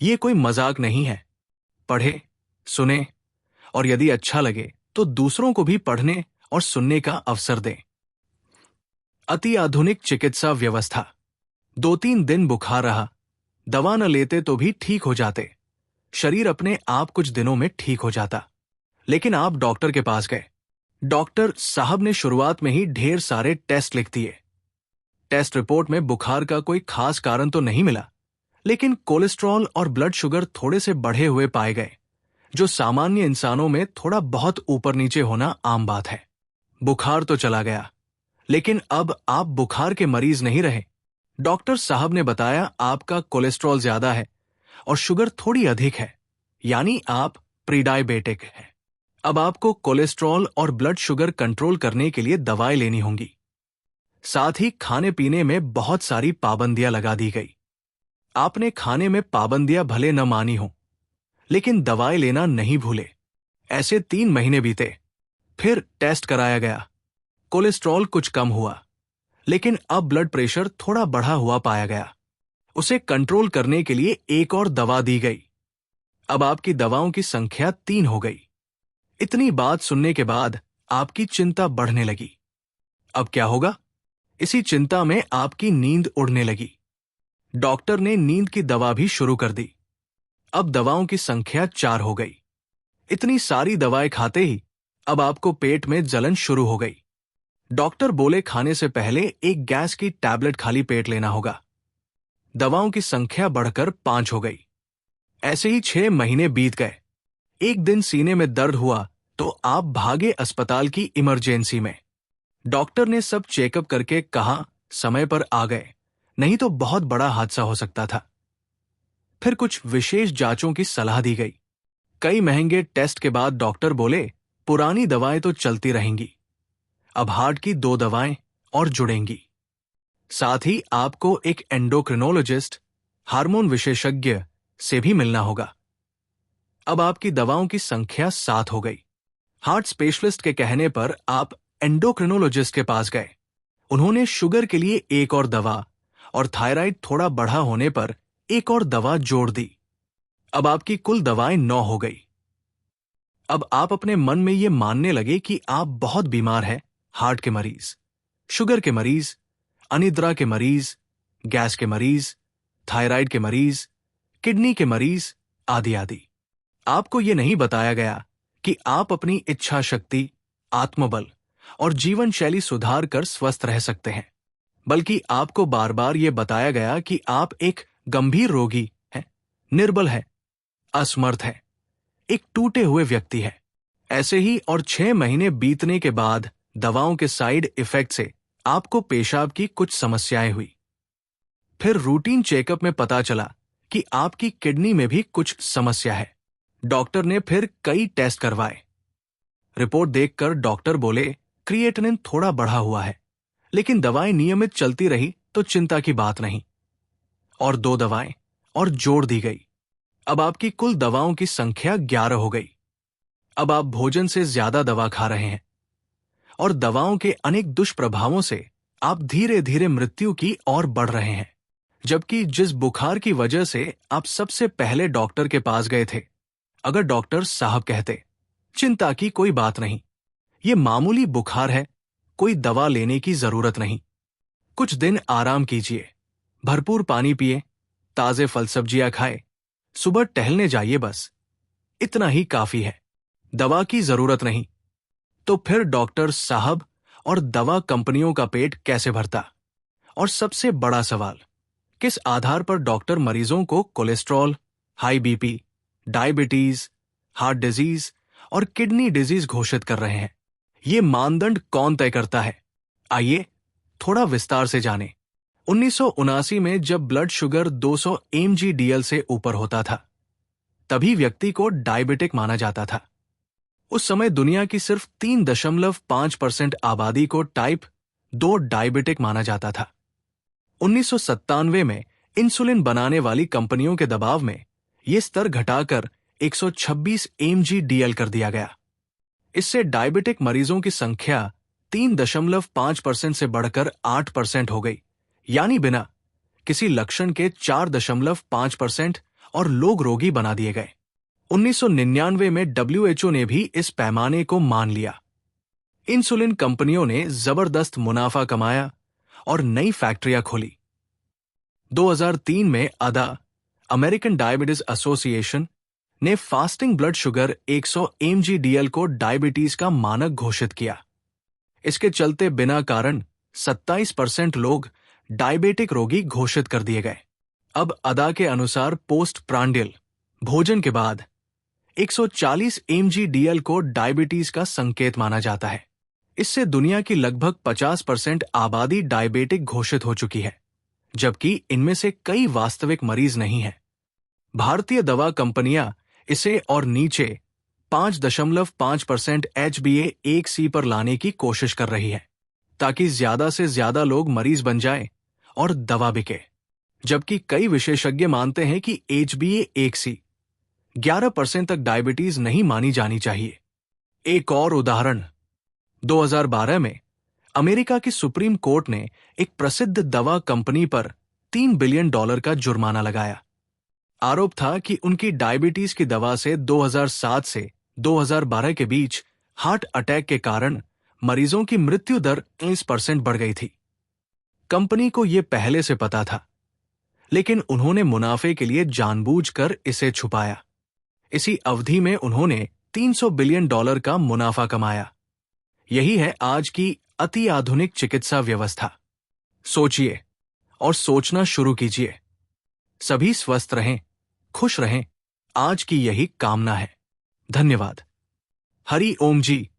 ये कोई मजाक नहीं है। पढ़े, सुने और यदि अच्छा लगे तो दूसरों को भी पढ़ने और सुनने का अवसर दें। अति आधुनिक चिकित्सा व्यवस्था। 2-3 दिन बुखार रहा, दवा न लेते तो भी ठीक हो जाते। शरीर अपने आप कुछ दिनों में ठीक हो जाता। लेकिन आप डॉक्टर के पास गए। डॉक्टर साहब ने शुरुआत में ही ढेर सारे टेस्ट लिख दिए। टेस्ट रिपोर्ट में बुखार का कोई खास कारण तो नहीं मिला, लेकिन कोलेस्ट्रॉल और ब्लड शुगर थोड़े से बढ़े हुए पाए गए, जो सामान्य इंसानों में थोड़ा बहुत ऊपर नीचे होना आम बात है। बुखार तो चला गया, लेकिन अब आप बुखार के मरीज नहीं रहे। डॉक्टर साहब ने बताया आपका कोलेस्ट्रॉल ज्यादा है और शुगर थोड़ी अधिक है, यानी आप प्रीडायबिटिक हैं। अब आपको कोलेस्ट्रॉल और ब्लड शुगर कंट्रोल करने के लिए दवाएं लेनी होंगी। साथ ही खाने पीने में बहुत सारी पाबंदियां लगा दी गई। आपने खाने में पाबंदियां भले न मानी हो, लेकिन दवाएं लेना नहीं भूले। ऐसे 3 महीने बीते। फिर टेस्ट कराया गया। कोलेस्ट्रॉल कुछ कम हुआ, लेकिन अब ब्लड प्रेशर थोड़ा बढ़ा हुआ पाया गया। उसे कंट्रोल करने के लिए एक और दवा दी गई। अब आपकी दवाओं की संख्या 3 हो गई। इतनी बात सुनने के बाद आपकी चिंता बढ़ने लगी। अब क्या होगा? इसी चिंता में आपकी नींद उड़ने लगी। डॉक्टर ने नींद की दवा भी शुरू कर दी। अब दवाओं की संख्या 4 हो गई। इतनी सारी दवाएं खाते ही अब आपको पेट में जलन शुरू हो गई। डॉक्टर बोले खाने से पहले एक गैस की टैबलेट खाली पेट लेना होगा। दवाओं की संख्या बढ़कर 5 हो गई। ऐसे ही 6 महीने बीत गए। एक दिन सीने में दर्द हुआ तो आप भागे अस्पताल की इमरजेंसी में। डॉक्टर ने सब चेकअप करके कहा समय पर आ गए, नहीं तो बहुत बड़ा हादसा हो सकता था। फिर कुछ विशेष जांचों की सलाह दी गई। कई महंगे टेस्ट के बाद डॉक्टर बोले पुरानी दवाएं तो चलती रहेंगी, अब हार्ट की 2 दवाएं और जुड़ेंगी। साथ ही आपको एक एंडोक्रिनोलॉजिस्ट, हार्मोन विशेषज्ञ से भी मिलना होगा। अब आपकी दवाओं की संख्या 7 हो गई। हार्ट स्पेशलिस्ट के कहने पर आप एंडोक्रिनोलॉजिस्ट के पास गए। उन्होंने शुगर के लिए एक और दवा और थायराइड थोड़ा बढ़ा होने पर एक और दवा जोड़ दी। अब आपकी कुल दवाएं 9 हो गई। अब आप अपने मन में ये मानने लगे कि आप बहुत बीमार हैं। हार्ट के मरीज, शुगर के मरीज, अनिद्रा के मरीज, गैस के मरीज, थायराइड के मरीज, किडनी के मरीज, आदि आदि। आपको ये नहीं बताया गया कि आप अपनी इच्छा शक्ति, आत्मबल और जीवन शैली सुधार कर स्वस्थ रह सकते हैं, बल्कि आपको बार बार ये बताया गया कि आप एक गंभीर रोगी हैं, निर्बल हैं, असमर्थ हैं, एक टूटे हुए व्यक्ति हैं। ऐसे ही और 6 महीने बीतने के बाद दवाओं के साइड इफेक्ट से आपको पेशाब की कुछ समस्याएं हुई। फिर रूटीन चेकअप में पता चला कि आपकी किडनी में भी कुछ समस्या है। डॉक्टर ने फिर कई टेस्ट करवाए। रिपोर्ट देखकर डॉक्टर बोले क्रिएटिनिन थोड़ा बढ़ा हुआ है, लेकिन दवाएं नियमित चलती रही तो चिंता की बात नहीं। और 2 दवाएं और जोड़ दी गई। अब आपकी कुल दवाओं की संख्या 11 हो गई। अब आप भोजन से ज्यादा दवा खा रहे हैं और दवाओं के अनेक दुष्प्रभावों से आप धीरे धीरे मृत्यु की ओर बढ़ रहे हैं। जबकि जिस बुखार की वजह से आप सबसे पहले डॉक्टर के पास गए थे, अगर डॉक्टर साहब कहते चिंता की कोई बात नहीं, ये मामूली बुखार है, कोई दवा लेने की जरूरत नहीं, कुछ दिन आराम कीजिए, भरपूर पानी पिए, ताजे फल सब्जियां खाए, सुबह टहलने जाइए, बस इतना ही काफी है, दवा की जरूरत नहीं, तो फिर डॉक्टर साहब और दवा कंपनियों का पेट कैसे भरता? और सबसे बड़ा सवाल, किस आधार पर डॉक्टर मरीजों को cholesterol, high BP, diabetes, heart disease और किडनी डिजीज घोषित कर रहे हैं? ये मानदंड कौन तय करता है? आइए थोड़ा विस्तार से जानें। 1979 में जब ब्लड शुगर 200 mg/dl से ऊपर होता था, तभी व्यक्ति को डायबिटिक माना जाता था। उस समय दुनिया की सिर्फ 3.5% आबादी को टाइप 2 डायबिटिक माना जाता था। 1997 में इंसुलिन बनाने वाली कंपनियों के दबाव में यह स्तर घटाकर 126 mg/dl कर दिया गया। इससे डायबिटिक मरीजों की संख्या 3.5% से बढ़कर 8% हो गई, यानी बिना किसी लक्षण के 4.5% और लोग रोगी बना दिए गए। 1999 में WHO ने भी इस पैमाने को मान लिया। इंसुलिन कंपनियों ने जबरदस्त मुनाफा कमाया और नई फैक्ट्रियां खोली। 2003 में अदा, अमेरिकन डायबिटीज एसोसिएशन, ने फास्टिंग ब्लड शुगर 100 mg/dl को डायबिटीज का मानक घोषित किया। इसके चलते बिना कारण 27% लोग डायबिटिक रोगी घोषित कर दिए गए। अब अदा के अनुसार पोस्ट प्रांडियल, भोजन के बाद, 140 mg/dl को डायबिटीज का संकेत माना जाता है। इससे दुनिया की लगभग 50% आबादी डायबिटिक घोषित हो चुकी है, जबकि इनमें से कई वास्तविक मरीज नहीं हैं। भारतीय दवा कंपनियां इसे और नीचे 5.5% HbA1c पर लाने की कोशिश कर रही है, ताकि ज्यादा से ज्यादा लोग मरीज बन जाएं और दवा बिके। जबकि कई विशेषज्ञ मानते हैं कि HbA1c 11% तक डायबिटीज नहीं मानी जानी चाहिए। एक और उदाहरण, 2012 में अमेरिका की सुप्रीम कोर्ट ने एक प्रसिद्ध दवा कंपनी पर $3 बिलियन का जुर्माना लगाया। आरोप था कि उनकी डायबिटीज की दवा से 2007 से 2012 के बीच हार्ट अटैक के कारण मरीजों की मृत्यु दर 30% बढ़ गई थी। कंपनी को यह पहले से पता था, लेकिन उन्होंने मुनाफे के लिए जानबूझकर इसे छुपाया। इसी अवधि में उन्होंने $300 बिलियन का मुनाफा कमाया। यही है आज की अति आधुनिक चिकित्सा व्यवस्था। सोचिए और सोचना शुरू कीजिए। सभी स्वस्थ रहें, खुश रहें, आज की यही कामना है। धन्यवाद। हरि ओम जी।